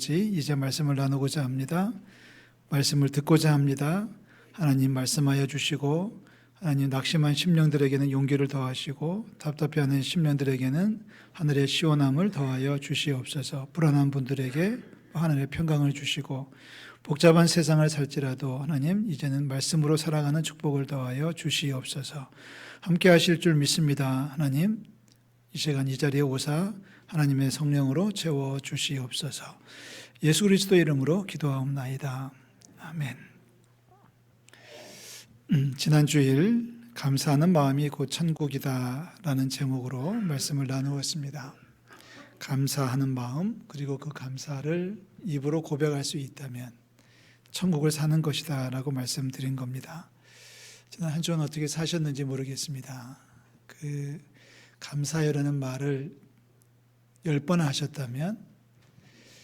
아버지, 이제 말씀을 나누고자 합니다. 말씀을 듣고자 합니다. 하나님 말씀하여 주시고, 하나님 낙심한 심령들에게는 용기를 더하시고, 답답해하는 심령들에게는 하늘의 시원함을 더하여 주시옵소서. 불안한 분들에게 하늘의 평강을 주시고, 복잡한 세상을 살지라도 하나님 이제는 말씀으로 살아가는 축복을 더하여 주시옵소서. 함께 하실 줄 믿습니다. 하나님 이 시간 이 자리에 오사 하나님의 성령으로 채워 주시옵소서. 예수 그리스도의 이름으로 기도하옵나이다. 아멘. 지난 주일 감사하는 마음이 곧 천국이다 라는 제목으로 말씀을 나누었습니다. 감사하는 마음, 그리고 그 감사를 입으로 고백할 수 있다면 천국을 사는 것이다 라고 말씀드린 겁니다. 지난 한 주는 어떻게 사셨는지 모르겠습니다. 그 감사해라는 말을 10번 하셨다면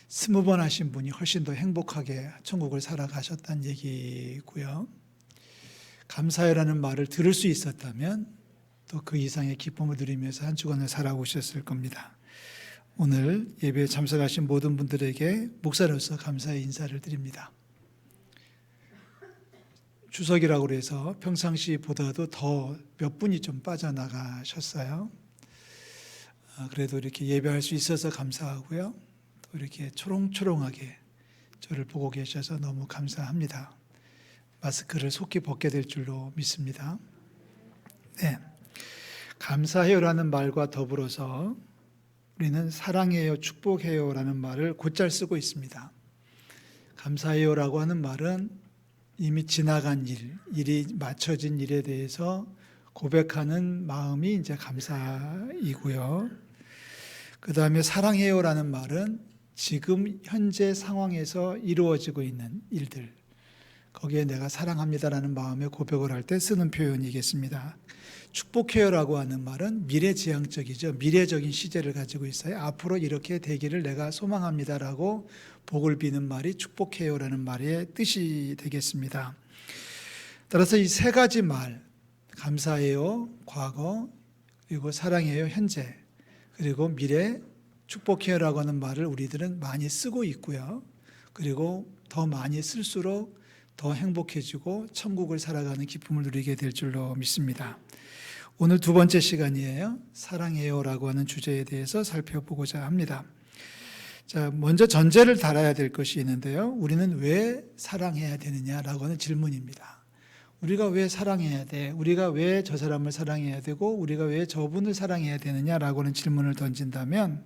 20번 하신 분이 훨씬 더 행복하게 천국을 살아가셨다는 얘기고요. 감사해라는 말을 들을 수 있었다면 또 그 이상의 기쁨을 누리면서 한 주간을 살아오셨을 겁니다. 오늘 예배에 참석하신 모든 분들에게 목사로서 감사의 인사를 드립니다. 추석이라고 해서 평상시보다도 더 몇 분이 좀 빠져나가셨어요. 그래도 이렇게 예배할 수 있어서 감사하고요. 또 이렇게 초롱초롱하게 저를 보고 계셔서 너무 감사합니다. 마스크를 속히 벗게 될 줄로 믿습니다. 네, 감사해요라는 말과 더불어서 우리는 사랑해요, 축복해요라는 말을 곧잘 쓰고 있습니다. 감사해요라고 하는 말은 이미 지나간 일이 맞춰진 일에 대해서 고백하는 마음이 이제 감사이고요. 그 다음에 사랑해요라는 말은 지금 현재 상황에서 이루어지고 있는 일들, 거기에 내가 사랑합니다라는 마음의 고백을 할 때 쓰는 표현이겠습니다. 축복해요라고 하는 말은 미래지향적이죠. 미래적인 시제를 가지고 있어요. 앞으로 이렇게 되기를 내가 소망합니다라고 복을 비는 말이 축복해요라는 말의 뜻이 되겠습니다. 따라서 이 세 가지 말, 감사해요, 과거, 그리고 사랑해요, 현재, 그리고 미래, 축복해요라고 하는 말을 우리들은 많이 쓰고 있고요. 그리고 더 많이 쓸수록 더 행복해지고 천국을 살아가는 기쁨을 누리게 될 줄로 믿습니다. 오늘 두 번째 시간이에요. 사랑해요라고 하는 주제에 대해서 살펴보고자 합니다. 자, 먼저 전제를 달아야 될 것이 있는데요. 우리는 왜 사랑해야 되느냐라고 하는 질문입니다. 우리가 왜 사랑해야 돼? 우리가 왜 저 사람을 사랑해야 되고 우리가 왜 저분을 사랑해야 되느냐라고 하는 질문을 던진다면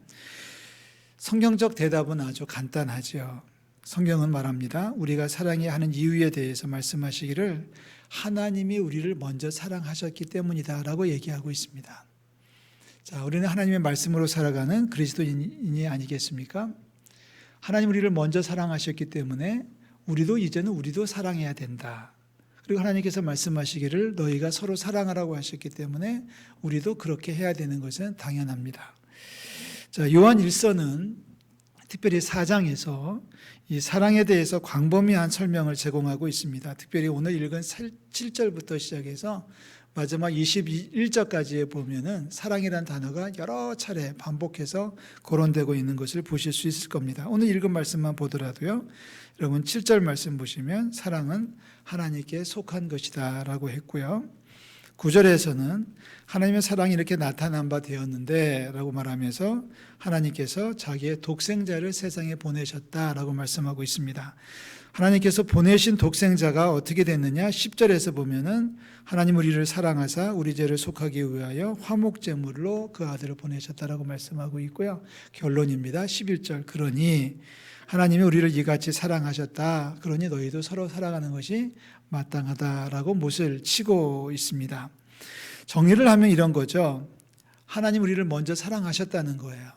성경적 대답은 아주 간단하죠. 성경은 말합니다. 우리가 사랑해야 하는 이유에 대해서 말씀하시기를 하나님이 우리를 먼저 사랑하셨기 때문이다 라고 얘기하고 있습니다. 자, 우리는 하나님의 말씀으로 살아가는 그리스도인이 아니겠습니까? 하나님 우리를 먼저 사랑하셨기 때문에 우리도 사랑해야 된다. 그리고 하나님께서 말씀하시기를 너희가 서로 사랑하라고 하셨기 때문에 우리도 그렇게 해야 되는 것은 당연합니다. 자, 요한 1서는 특별히 4장에서 이 사랑에 대해서 광범위한 설명을 제공하고 있습니다. 특별히 오늘 읽은 7절부터 시작해서 마지막 21절까지에 보면은 사랑이라는 단어가 여러 차례 반복해서 거론되고 있는 것을 보실 수 있을 겁니다. 오늘 읽은 말씀만 보더라도요. 여러분 7절 말씀 보시면 사랑은 하나님께 속한 것이다 라고 했고요. 9절에서는 하나님의 사랑이 이렇게 나타난 바 되었는데 라고 말하면서 하나님께서 자기의 독생자를 세상에 보내셨다라고 말씀하고 있습니다. 하나님께서 보내신 독생자가 어떻게 됐느냐? 10절에서 보면은 하나님 우리를 사랑하사 우리 죄를 속하기 위하여 화목제물로 그 아들을 보내셨다라고 말씀하고 있고요. 결론입니다. 11절 그러니 하나님이 우리를 이같이 사랑하셨다. 그러니 너희도 서로 살아가는 것이 마땅하다라고 못을 치고 있습니다. 정리를 하면 이런 거죠. 하나님 우리를 먼저 사랑하셨다는 거예요.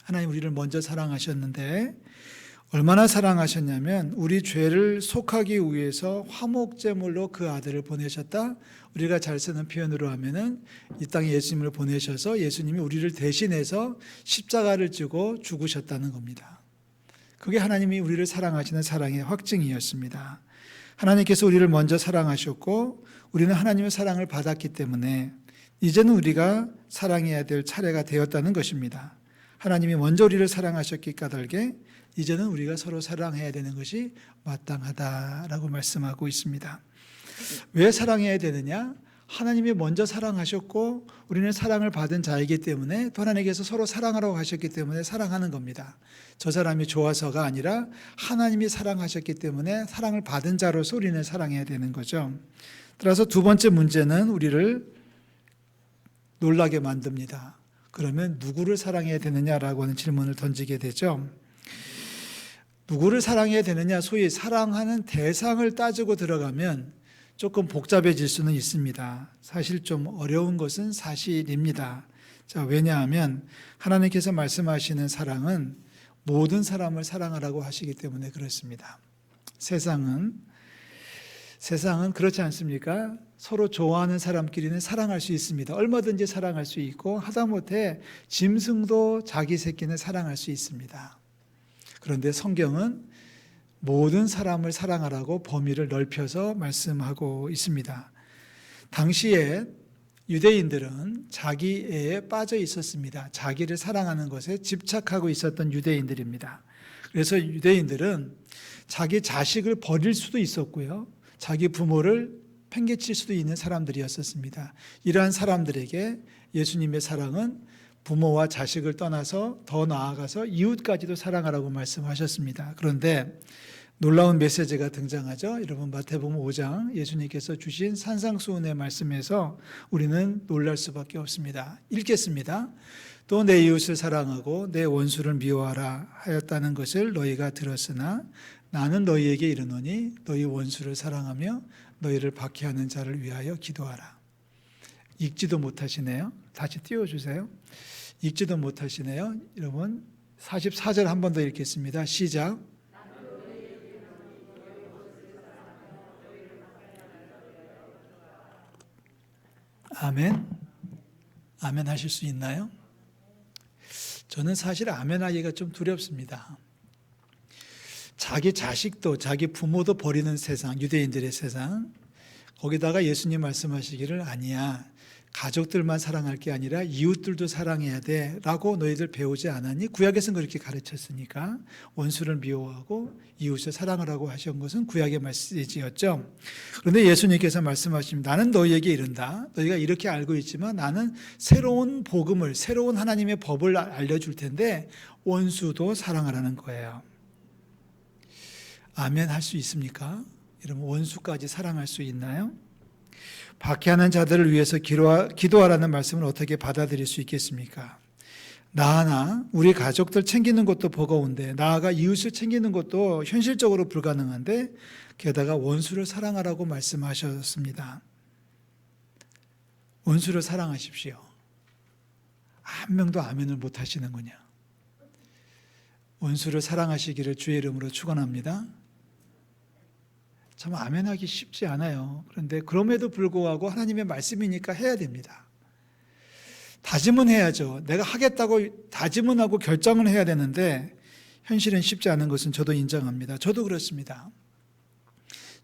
하나님 우리를 먼저 사랑하셨는데 얼마나 사랑하셨냐면 우리 죄를 속하기 위해서 화목제물로 그 아들을 보내셨다. 우리가 잘 쓰는 표현으로 하면은 이 땅에 예수님을 보내셔서 예수님이 우리를 대신해서 십자가를 지고 죽으셨다는 겁니다. 그게 하나님이 우리를 사랑하시는 사랑의 확증이었습니다. 하나님께서 우리를 먼저 사랑하셨고 우리는 하나님의 사랑을 받았기 때문에 이제는 우리가 사랑해야 될 차례가 되었다는 것입니다. 하나님이 먼저 우리를 사랑하셨기 까닭에 이제는 우리가 서로 사랑해야 되는 것이 마땅하다라고 말씀하고 있습니다. 왜 사랑해야 되느냐? 하나님이 먼저 사랑하셨고 우리는 사랑을 받은 자이기 때문에 또 하나님께서 서로 사랑하라고 하셨기 때문에 사랑하는 겁니다. 저 사람이 좋아서가 아니라 하나님이 사랑하셨기 때문에 사랑을 받은 자로서 우리는 사랑해야 되는 거죠. 따라서 두 번째 문제는 우리를 놀라게 만듭니다. 그러면 누구를 사랑해야 되느냐라고 하는 질문을 던지게 되죠. 누구를 사랑해야 되느냐, 소위 사랑하는 대상을 따지고 들어가면 조금 복잡해질 수는 있습니다. 사실 좀 어려운 것은 사실입니다. 자, 왜냐하면 하나님께서 말씀하시는 사랑은 모든 사람을 사랑하라고 하시기 때문에 그렇습니다. 세상은 그렇지 않습니까? 서로 좋아하는 사람끼리는 사랑할 수 있습니다. 얼마든지 사랑할 수 있고 하다못해 짐승도 자기 새끼는 사랑할 수 있습니다. 그런데 성경은 모든 사람을 사랑하라고 범위를 넓혀서 말씀하고 있습니다. 당시에 유대인들은 자기애에 빠져 있었습니다. 자기를 사랑하는 것에 집착하고 있었던 유대인들입니다. 그래서 유대인들은 자기 자식을 버릴 수도 있었고요. 자기 부모를 팽개칠 수도 있는 사람들이었습니다. 이러한 사람들에게 예수님의 사랑은 부모와 자식을 떠나서 더 나아가서 이웃까지도 사랑하라고 말씀하셨습니다. 그런데 놀라운 메시지가 등장하죠. 여러분 마태복음 5장 예수님께서 주신 산상수훈의 말씀에서 우리는 놀랄 수밖에 없습니다. 읽겠습니다. 또 내 이웃을 사랑하고 내 원수를 미워하라 하였다는 것을 너희가 들었으나 나는 너희에게 이르노니 너희 원수를 사랑하며 너희를 박해하는 자를 위하여 기도하라. 읽지도 못하시네요. 다시 띄워주세요. 읽지도 못하시네요. 여러분 44절 한 번 더 읽겠습니다. 시작. 아멘. 아멘 하실 수 있나요? 저는 사실 아멘 하기가 좀 두렵습니다. 자기 자식도 자기 부모도 버리는 세상, 유대인들의 세상, 거기다가 예수님 말씀하시기를 아니야, 가족들만 사랑할 게 아니라 이웃들도 사랑해야 돼 라고 너희들 배우지 않았니? 구약에서는 그렇게 가르쳤으니까 원수를 미워하고 이웃을 사랑하라고 하신 것은 구약의 메시지였죠. 그런데 예수님께서 말씀하십니다. 나는 너희에게 이른다. 너희가 이렇게 알고 있지만 나는 새로운 복음을, 새로운 하나님의 법을 알려줄 텐데 원수도 사랑하라는 거예요. 아멘 할 수 있습니까? 여러분 원수까지 사랑할 수 있나요? 박해하는 자들을 위해서 기도하라는 말씀을 어떻게 받아들일 수 있겠습니까? 나 하나 우리 가족들 챙기는 것도 버거운데 나아가 이웃을 챙기는 것도 현실적으로 불가능한데 게다가 원수를 사랑하라고 말씀하셨습니다. 원수를 사랑하십시오. 한 명도 아멘을 못 하시는군요. 원수를 사랑하시기를 주의 이름으로 축원합니다. 참 아멘하기 쉽지 않아요. 그런데 그럼에도 불구하고 하나님의 말씀이니까 해야 됩니다. 다짐은 해야죠. 내가 하겠다고 다짐은 하고 결정은 해야 되는데 현실은 쉽지 않은 것은 저도 인정합니다. 저도 그렇습니다.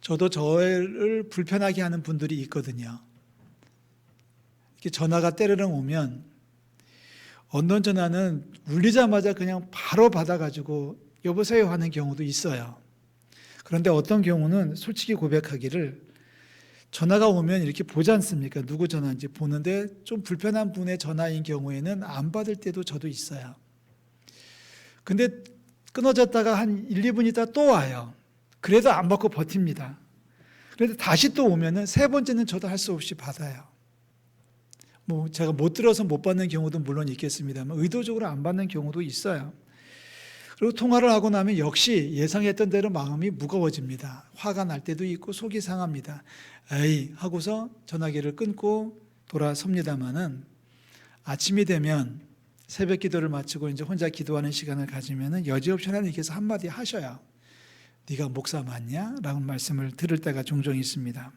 저도 저를 불편하게 하는 분들이 있거든요. 이렇게 전화가 때르릉 오면 어떤 전화는 울리자마자 그냥 바로 받아가지고 여보세요 하는 경우도 있어요. 그런데 어떤 경우는 솔직히 고백하기를 전화가 오면 이렇게 보지 않습니까? 누구 전화인지 보는데 좀 불편한 분의 전화인 경우에는 안 받을 때도 저도 있어요. 근데 끊어졌다가 한 1, 2분 있다 또 와요. 그래도 안 받고 버팁니다. 그래도 다시 또 오면은 세 번째는 저도 할 수 없이 받아요. 뭐 제가 못 들어서 못 받는 경우도 물론 있겠습니다만 의도적으로 안 받는 경우도 있어요. 그리고 통화를 하고 나면 역시 예상했던 대로 마음이 무거워집니다. 화가 날 때도 있고 속이 상합니다. 에이 하고서 전화기를 끊고 돌아섭니다마는 아침이 되면 새벽 기도를 마치고 이제 혼자 기도하는 시간을 가지면은 여지없이 하나님께서 한마디 하셔요. 네가 목사 맞냐? 라는 말씀을 들을 때가 종종 있습니다.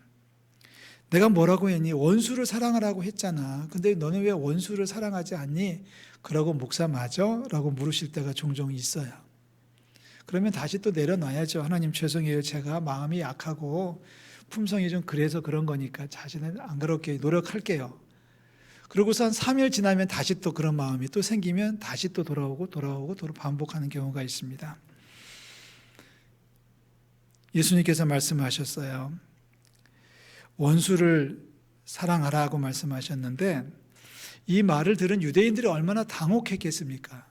내가 뭐라고 했니? 원수를 사랑하라고 했잖아. 근데 너는 왜 원수를 사랑하지 않니? 그러고 목사 맞아? 라고 물으실 때가 종종 있어요. 그러면 다시 또 내려놔야죠. 하나님 죄송해요. 제가 마음이 약하고 품성이 좀 그래서 그런 거니까 자신은 안 그렇게 노력할게요. 그러고서 한 3일 지나면 다시 또 그런 마음이 또 생기면 다시 또 돌아오고 반복하는 경우가 있습니다. 예수님께서 말씀하셨어요. 원수를 사랑하라고 말씀하셨는데 이 말을 들은 유대인들이 얼마나 당혹했겠습니까?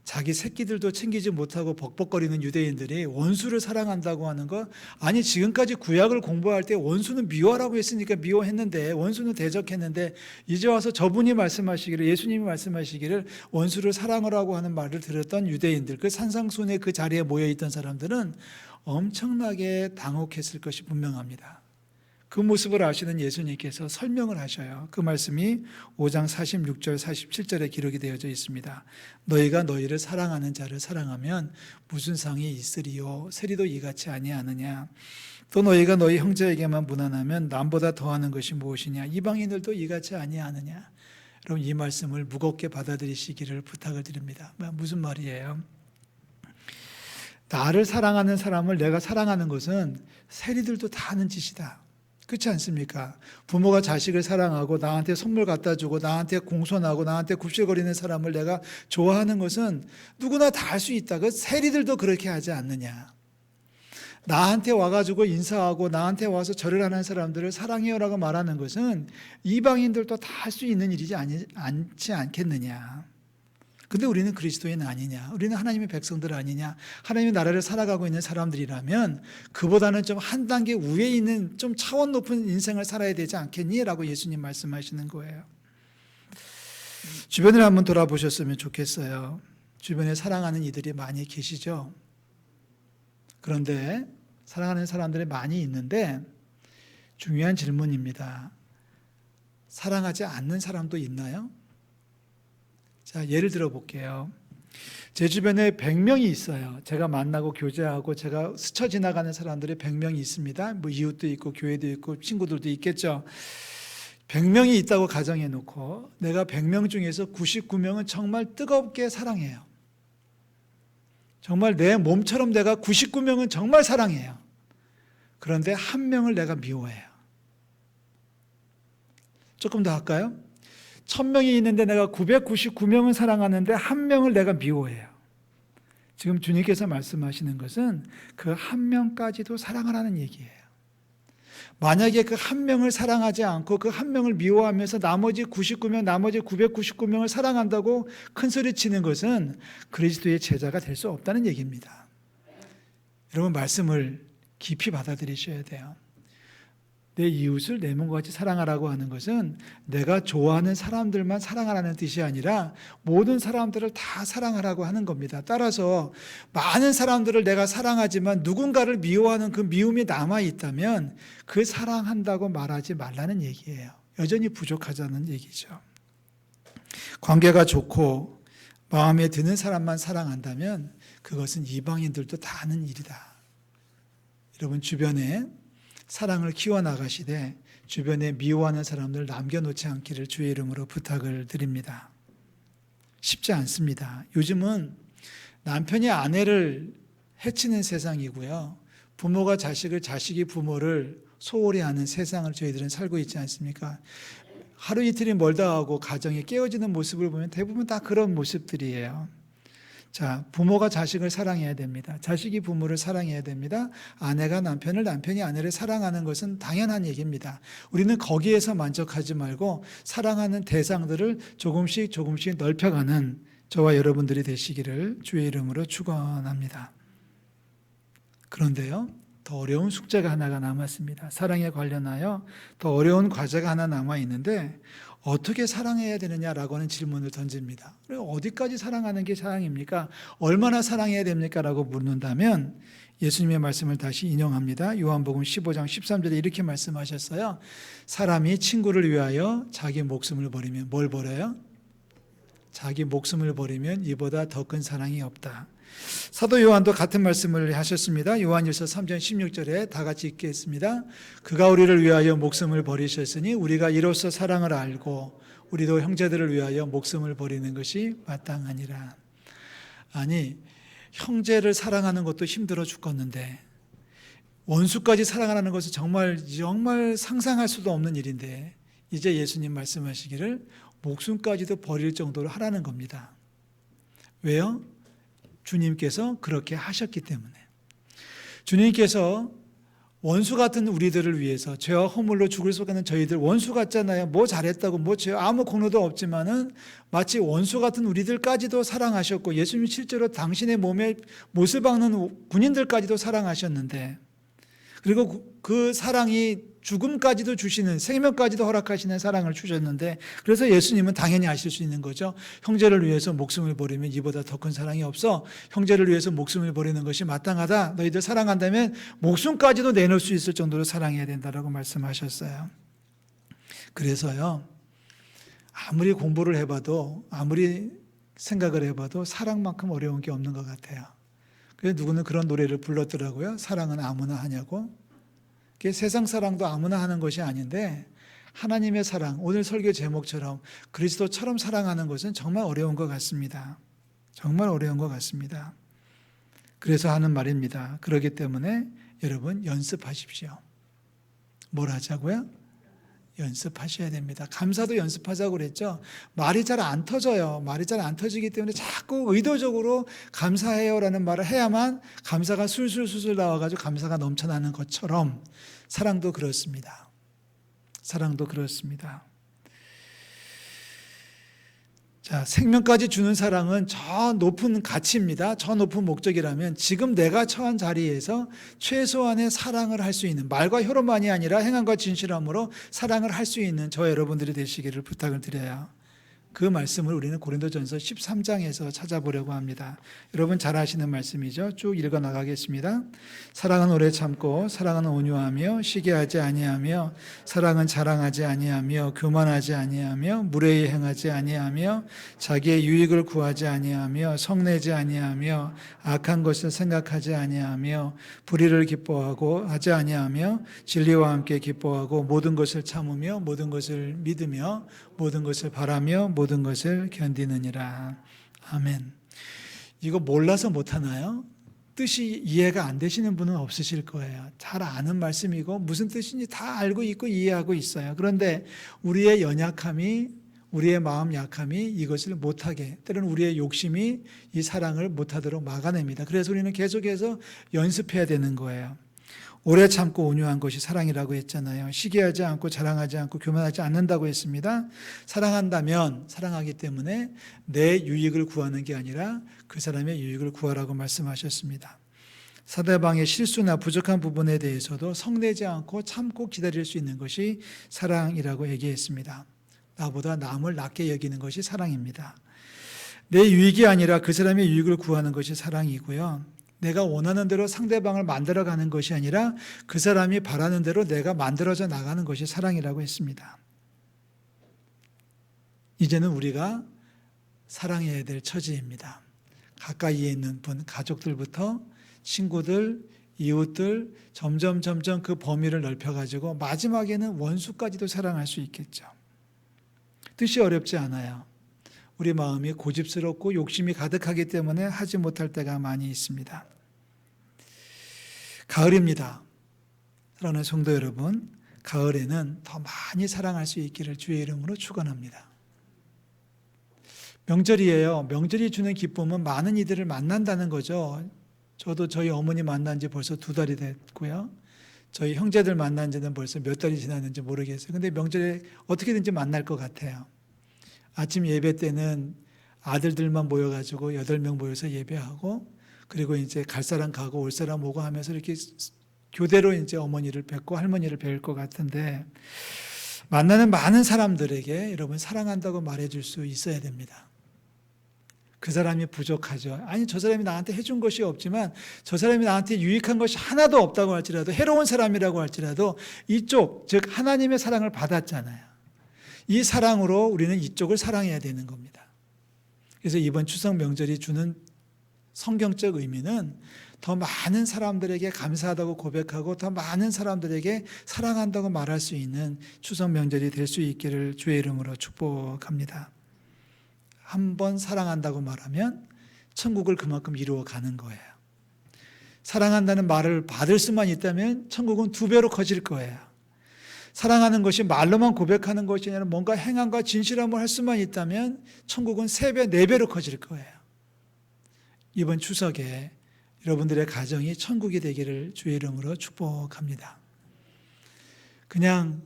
자기 새끼들도 챙기지 못하고 벅벅거리는 유대인들이 원수를 사랑한다고 하는 거, 아니 지금까지 구약을 공부할 때 원수는 미워하라고 했으니까 미워했는데, 원수는 대적했는데, 이제 와서 저분이 말씀하시기를, 예수님이 말씀하시기를 원수를 사랑하라고 하는 말을 들었던 유대인들, 그 산상순의 그 자리에 모여있던 사람들은 엄청나게 당혹했을 것이 분명합니다. 그 모습을 아시는 예수님께서 설명을 하셔요. 그 말씀이 5장 46절 47절에 기록이 되어져 있습니다. 너희가 너희를 사랑하는 자를 사랑하면 무슨 상이 있으리요 세리도 이같이 아니하느냐. 또 너희가 너희 형제에게만 무난하면 남보다 더하는 것이 무엇이냐. 이방인들도 이같이 아니하느냐. 여러분 이 말씀을 무겁게 받아들이시기를 부탁을 드립니다. 무슨 말이에요? 나를 사랑하는 사람을 내가 사랑하는 것은 세리들도 다 하는 짓이다. 그렇지 않습니까? 부모가 자식을 사랑하고 나한테 선물 갖다 주고 나한테 공손하고 나한테 굽실거리는 사람을 내가 좋아하는 것은 누구나 다 할 수 있다. 그 세리들도 그렇게 하지 않느냐. 나한테 와가지고 인사하고 나한테 와서 절을 하는 사람들을 사랑해요라고 말하는 것은 이방인들도 다 할 수 있는 일이지 않지 않겠느냐. 근데 우리는 그리스도인 아니냐, 우리는 하나님의 백성들 아니냐, 하나님의 나라를 살아가고 있는 사람들이라면 그보다는 좀 한 단계 위에 있는 좀 차원 높은 인생을 살아야 되지 않겠니? 라고 예수님 말씀하시는 거예요. 주변을 한번 돌아보셨으면 좋겠어요. 주변에 사랑하는 이들이 많이 계시죠. 그런데 사랑하는 사람들이 많이 있는데 중요한 질문입니다. 사랑하지 않는 사람도 있나요? 자, 예를 들어 볼게요. 제 주변에 100명이 있어요. 제가 만나고 교제하고 제가 스쳐 지나가는 사람들이 100명이 있습니다. 뭐 이웃도 있고 교회도 있고 친구들도 있겠죠. 100명이 있다고 가정해 놓고 내가 100명 중에서 99명은 정말 뜨겁게 사랑해요. 정말 내 몸처럼 내가 99명은 정말 사랑해요. 그런데 한 명을 내가 미워해요. 조금 더 할까요? 1000명이 있는데 내가 999명을 사랑하는데 한 명을 내가 미워해요. 지금 주님께서 말씀하시는 것은 그 한 명까지도 사랑하라는 얘기예요. 만약에 그 한 명을 사랑하지 않고 그 한 명을 미워하면서 나머지 99명, 나머지 999명을 사랑한다고 큰 소리 치는 것은 그리스도의 제자가 될 수 없다는 얘기입니다. 여러분 말씀을 깊이 받아들이셔야 돼요. 내 이웃을 내 몸과 같이 사랑하라고 하는 것은 내가 좋아하는 사람들만 사랑하라는 뜻이 아니라 모든 사람들을 다 사랑하라고 하는 겁니다. 따라서 많은 사람들을 내가 사랑하지만 누군가를 미워하는 그 미움이 남아있다면 그 사랑한다고 말하지 말라는 얘기예요. 여전히 부족하다는 얘기죠. 관계가 좋고 마음에 드는 사람만 사랑한다면 그것은 이방인들도 다 하는 일이다. 여러분 주변에 사랑을 키워나가시되 주변에 미워하는 사람들 남겨놓지 않기를 주의 이름으로 부탁을 드립니다. 쉽지 않습니다. 요즘은 남편이 아내를 해치는 세상이고요. 부모가 자식을, 자식이 부모를 소홀히 하는 세상을 저희들은 살고 있지 않습니까? 하루 이틀이 멀다 하고 가정이 깨어지는 모습을 보면 대부분 다 그런 모습들이에요. 자, 부모가 자식을 사랑해야 됩니다. 자식이 부모를 사랑해야 됩니다. 아내가 남편을, 남편이 아내를 사랑하는 것은 당연한 얘기입니다. 우리는 거기에서 만족하지 말고 사랑하는 대상들을 조금씩 넓혀가는 저와 여러분들이 되시기를 주의 이름으로 축원합니다. 그런데요, 더 어려운 숙제가 하나가 남았습니다. 사랑에 관련하여 더 어려운 과제가 하나 남아 있는데 어떻게 사랑해야 되느냐라고 하는 질문을 던집니다. 어디까지 사랑하는 게 사랑입니까? 얼마나 사랑해야 됩니까? 라고 묻는다면 예수님의 말씀을 다시 인용합니다. 요한복음 15장 13절에 이렇게 말씀하셨어요. 사람이 친구를 위하여 자기 목숨을 버리면 뭘 버려요? 자기 목숨을 버리면 이보다 더 큰 사랑이 없다. 사도 요한도 같은 말씀을 하셨습니다. 요한일서 3장 16절에 다 같이 읽겠습니다. 그가 우리를 위하여 목숨을 버리셨으니 우리가 이로써 사랑을 알고 우리도 형제들을 위하여 목숨을 버리는 것이 마땅하니라. 아니, 형제를 사랑하는 것도 힘들어 죽겠는데 원수까지 사랑하는 것은 정말 상상할 수도 없는 일인데 이제 예수님 말씀하시기를 목숨까지도 버릴 정도로 하라는 겁니다. 왜요? 주님께서 그렇게 하셨기 때문에. 주님께서 원수 같은 우리들을 위해서 죄와 허물로 죽을 수밖에 없는 저희들 원수 같잖아요. 뭐 잘했다고 뭐 죄 아무 공로도 없지만은 마치 원수 같은 우리들까지도 사랑하셨고 예수님이 실제로 당신의 몸에 못을 박는 군인들까지도 사랑하셨는데 그리고 그 사랑이 죽음까지도 주시는 생명까지도 허락하시는 사랑을 주셨는데 그래서 예수님은 당연히 아실 수 있는 거죠. 형제를 위해서 목숨을 버리면 이보다 더 큰 사랑이 없어. 형제를 위해서 목숨을 버리는 것이 마땅하다. 너희들 사랑한다면 목숨까지도 내놓을 수 있을 정도로 사랑해야 된다라고 말씀하셨어요. 그래서요. 아무리 공부를 해봐도 아무리 생각을 해봐도 사랑만큼 어려운 게 없는 것 같아요. 그래서 누구는 그런 노래를 불렀더라고요. 사랑은 아무나 하냐고. 세상 사랑도 아무나 하는 것이 아닌데 하나님의 사랑, 오늘 설교 제목처럼 그리스도처럼 사랑하는 것은 정말 어려운 것 같습니다. 정말 어려운 것 같습니다. 그래서 하는 말입니다. 그렇기 때문에 여러분 연습하십시오. 뭘 하자고요? 연습하셔야 됩니다. 감사도 연습하자고 그랬죠. 말이 잘 안 터져요. 말이 잘 안 터지기 때문에 자꾸 의도적으로 감사해요라는 말을 해야만 감사가 술술술술 나와가지고 감사가 넘쳐나는 것처럼 사랑도 그렇습니다. 사랑도 그렇습니다. 자, 생명까지 주는 사랑은 저 높은 가치입니다. 저 높은 목적이라면 지금 내가 처한 자리에서 최소한의 사랑을 할 수 있는 말과 혀로만이 아니라 행함과 진실함으로 사랑을 할 수 있는 저 여러분들이 되시기를 부탁을 드려요. 그 말씀을 우리는 고린도전서 13장에서 찾아보려고 합니다. 여러분 잘 아시는 말씀이죠. 쭉 읽어 나가겠습니다. 사랑은 오래 참고 사랑은 온유하며 시기하지 아니하며 사랑은 자랑하지 아니하며 교만하지 아니하며 무례히 행하지 아니하며 자기의 유익을 구하지 아니하며 성내지 아니하며 악한 것을 생각하지 아니하며 불의를 기뻐하고 하지 아니하며 진리와 함께 기뻐하고 모든 것을 참으며 모든 것을 믿으며 모든 것을 바라며 모든 것을 견디느니라. 아멘. 이거 몰라서 못하나요? 뜻이 이해가 안 되시는 분은 없으실 거예요. 잘 아는 말씀이고 무슨 뜻인지 다 알고 있고 이해하고 있어요. 그런데 우리의 연약함이 우리의 마음 약함이 이것을 못하게 때로는 우리의 욕심이 이 사랑을 못하도록 막아냅니다. 그래서 우리는 계속해서 연습해야 되는 거예요. 오래 참고 온유한 것이 사랑이라고 했잖아요. 시기하지 않고 자랑하지 않고 교만하지 않는다고 했습니다. 사랑한다면 사랑하기 때문에 내 유익을 구하는 게 아니라 그 사람의 유익을 구하라고 말씀하셨습니다. 상대방의 실수나 부족한 부분에 대해서도 성내지 않고 참고 기다릴 수 있는 것이 사랑이라고 얘기했습니다. 나보다 남을 낮게 여기는 것이 사랑입니다. 내 유익이 아니라 그 사람의 유익을 구하는 것이 사랑이고요. 내가 원하는 대로 상대방을 만들어가는 것이 아니라 그 사람이 바라는 대로 내가 만들어져 나가는 것이 사랑이라고 했습니다. 이제는 우리가 사랑해야 될 처지입니다. 가까이에 있는 분, 가족들부터 친구들, 이웃들 점점 그 범위를 넓혀가지고 마지막에는 원수까지도 사랑할 수 있겠죠. 뜻이 어렵지 않아요. 우리 마음이 고집스럽고 욕심이 가득하기 때문에 하지 못할 때가 많이 있습니다. 가을입니다. 사랑하는 성도 여러분, 가을에는 더 많이 사랑할 수 있기를 주의 이름으로 축원합니다. 명절이에요. 명절이 주는 기쁨은 많은 이들을 만난다는 거죠. 저도 저희 어머니 만난 지 벌써 2달이 됐고요. 저희 형제들 만난 지는 벌써 몇 달이 지났는지 모르겠어요. 근데 명절에 어떻게든지 만날 것 같아요. 아침 예배 때는 아들들만 모여가지고 8명 모여서 예배하고 그리고 이제 갈 사람 가고 올 사람 오고 하면서 이렇게 교대로 이제 어머니를 뵙고 할머니를 뵐 것 같은데 만나는 많은 사람들에게 여러분 사랑한다고 말해줄 수 있어야 됩니다. 그 사람이 부족하죠. 아니 저 사람이 나한테 해준 것이 없지만 저 사람이 나한테 유익한 것이 하나도 없다고 할지라도 해로운 사람이라고 할지라도 이쪽 즉 하나님의 사랑을 받았잖아요. 이 사랑으로 우리는 이쪽을 사랑해야 되는 겁니다. 그래서 이번 추석 명절이 주는 성경적 의미는 더 많은 사람들에게 감사하다고 고백하고 더 많은 사람들에게 사랑한다고 말할 수 있는 추석 명절이 될 수 있기를 주의 이름으로 축복합니다. 한번 사랑한다고 말하면 천국을 그만큼 이루어가는 거예요. 사랑한다는 말을 받을 수만 있다면 천국은 2배로 커질 거예요. 사랑하는 것이 말로만 고백하는 것이 아니라 뭔가 행함과 진실함을 할 수만 있다면 천국은 3배, 4배로 커질 거예요. 이번 추석에 여러분들의 가정이 천국이 되기를 주의 이름으로 축복합니다. 그냥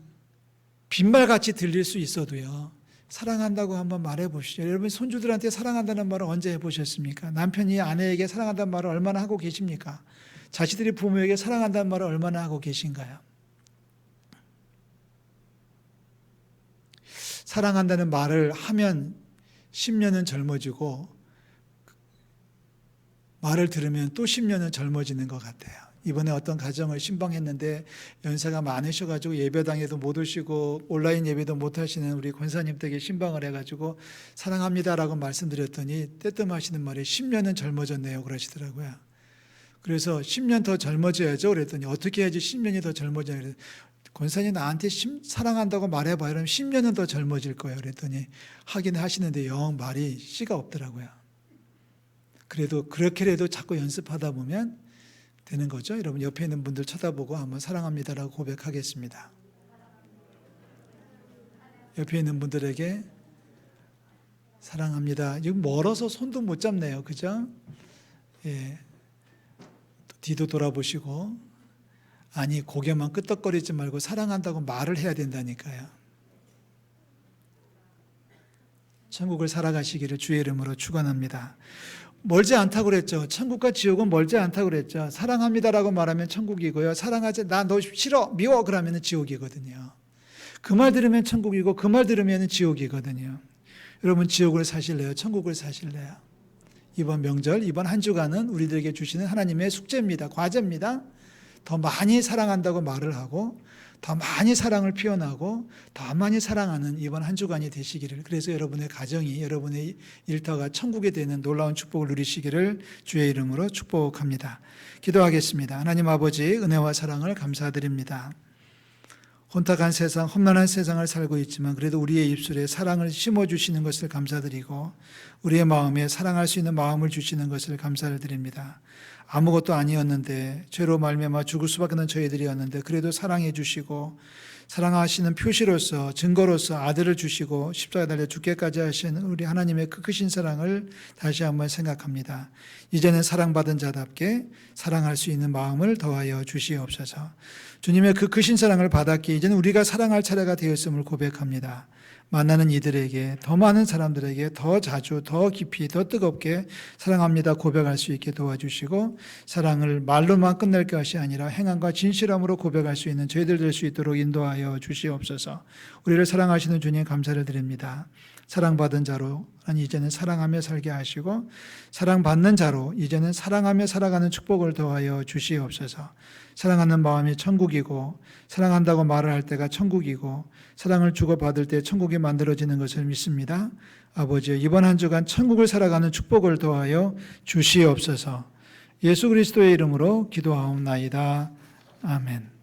빈말같이 들릴 수 있어도요, 사랑한다고 한번 말해 보시죠. 여러분 손주들한테 사랑한다는 말을 언제 해보셨습니까? 남편이 아내에게 사랑한다는 말을 얼마나 하고 계십니까? 자식들이 부모에게 사랑한다는 말을 얼마나 하고 계신가요? 사랑한다는 말을 하면 10년은 젊어지고 말을 들으면 또 10년은 젊어지는 것 같아요. 이번에 어떤 가정을 신방했는데 연세가 많으셔가지고 예배당에도 못 오시고 온라인 예배도 못 하시는 우리 권사님 댁에 신방을 해가지고 사랑합니다라고 말씀드렸더니 뜨뜻하시는 말이 10년은 젊어졌네요 그러시더라고요. 그래서 10년 더 젊어져야죠 그랬더니 어떻게 해야지 10년이 더 젊어져야 그랬더니 권사님 나한테 사랑한다고 말해봐 그러면 10년은 더 젊어질 거예요 그랬더니 하긴 하시는데 영 말이 씨가 없더라고요. 그래도 그렇게라도 자꾸 연습하다 보면 되는 거죠. 여러분 옆에 있는 분들 쳐다보고 한번 사랑합니다라고 고백하겠습니다. 옆에 있는 분들에게 사랑합니다. 지금 멀어서 손도 못 잡네요. 그죠? 예. 뒤도 돌아보시고 아니 고개만 끄덕거리지 말고 사랑한다고 말을 해야 된다니까요. 천국을 살아가시기를 주의 이름으로 축원합니다. 멀지 않다고 그랬죠. 천국과 지옥은 멀지 않다고 그랬죠. 사랑합니다라고 말하면 천국이고요. 사랑하지 나 너 싫어 미워 그러면 지옥이거든요. 그 말 들으면 천국이고 그 말 들으면 지옥이거든요. 여러분 지옥을 사실래요? 천국을 사실래요? 이번 명절 이번 한 주간은 우리들에게 주시는 하나님의 숙제입니다. 과제입니다. 더 많이 사랑한다고 말을 하고 더 많이 사랑을 표현하고 더 많이 사랑하는 이번 한 주간이 되시기를, 그래서 여러분의 가정이 여러분의 일터가 천국이 되는 놀라운 축복을 누리시기를 주의 이름으로 축복합니다. 기도하겠습니다. 하나님 아버지 은혜와 사랑을 감사드립니다. 혼탁한 세상, 험난한 세상을 살고 있지만 그래도 우리의 입술에 사랑을 심어주시는 것을 감사드리고 우리의 마음에 사랑할 수 있는 마음을 주시는 것을 감사를 드립니다. 아무것도 아니었는데 죄로 말미암아 죽을 수밖에 없는 저희들이었는데 그래도 사랑해 주시고 사랑하시는 표시로서 증거로서 아들을 주시고 십자가에 달려 죽게까지 하신 우리 하나님의 그 크신 사랑을 다시 한번 생각합니다. 이제는 사랑받은 자답게 사랑할 수 있는 마음을 더하여 주시옵소서. 주님의 그 크신 사랑을 받았기에 이제는 우리가 사랑할 차례가 되었음을 고백합니다. 만나는 이들에게 더 많은 사람들에게 더 자주 더 깊이 더 뜨겁게 사랑합니다 고백할 수 있게 도와주시고 사랑을 말로만 끝낼 것이 아니라 행함과 진실함으로 고백할 수 있는 저희들 될 수 있도록 인도하여 주시옵소서. 우리를 사랑하시는 주님 감사를 드립니다. 사랑받은 자로 아니 이제는 사랑하며 살게 하시고 사랑받는 자로 이제는 사랑하며 살아가는 축복을 더하여 주시옵소서. 사랑하는 마음이 천국이고 사랑한다고 말을 할 때가 천국이고 사랑을 주고받을 때 천국이 만들어지는 것을 믿습니다. 아버지 이번 한 주간 천국을 살아가는 축복을 더하여 주시옵소서. 예수 그리스도의 이름으로 기도하옵나이다. 아멘.